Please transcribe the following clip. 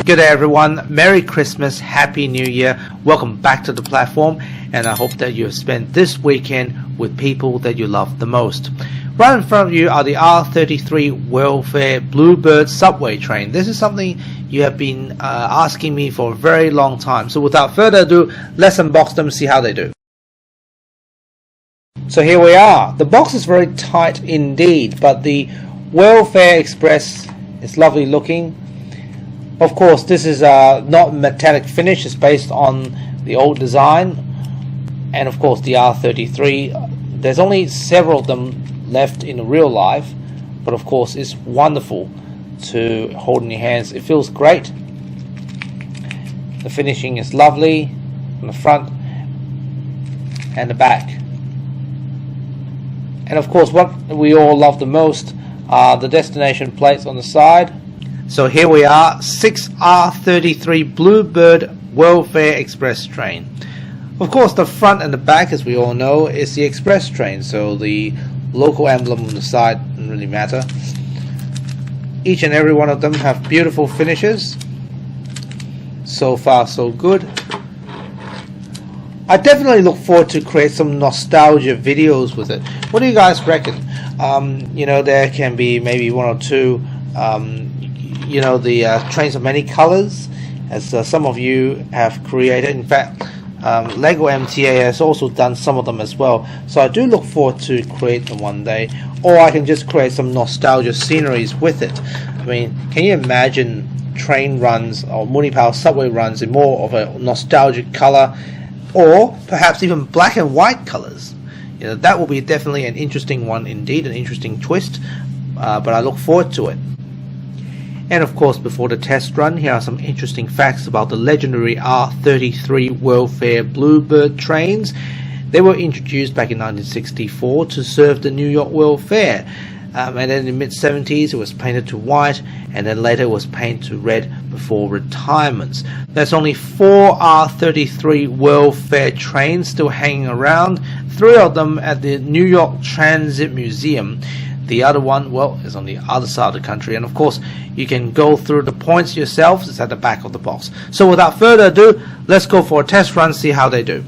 Good day everyone, Merry Christmas, Happy New Year, welcome back to the platform, and I hope that you have spent this weekend with people that you love the most. Right in front of you are the R33 welfare Bluebird subway train. This is something you have been asking me for a very long time, so without further ado, let's unbox them and see how they do. So here we are. The box is very tight indeed, but the Welfare Express is lovely looking. Of course, this is not metallic finish, it's based on the old design. And of course the R33, there's only several of them left in real life, but of course it's wonderful to hold in your hands. It feels great. The finishing is lovely on the front and the back. And of course what we all love the most are the destination plates on the side. So here we are, 6 R33 Bluebird Welfare Express train. Of course the front and the back, as we all know, is the express train, so the local emblem on the side doesn't really matter. Each and every one of them have beautiful finishes. So far so good. I definitely look forward to create some nostalgia videos with it. What do you guys reckon? You know, there can be maybe one or two the trains of many colors, as some of you have created. In fact, Lego MTA has also done some of them as well, so I do look forward to create them one day. Or I can just create some nostalgia sceneries with it. I mean, can you imagine train runs or Munipals subway runs in more of a nostalgic color, or perhaps even black and white colors? You know, that will be definitely an interesting one indeed, an interesting twist, but I look forward to it. And of course, before the test run, here are some interesting facts about the legendary R33 welfare Bluebird trains. They were introduced back in 1964 to serve the New York welfare. And then in the mid-70s it was painted to white, and then later it was painted to red before retirements. There's only 4 R33 welfare trains still hanging around, 3 of them at the New York Transit Museum. The other one, well, is on the other side of the country, and of course you can go through the points yourself. It's at the back of the box. So without further ado, let's go for a test run, see how they do.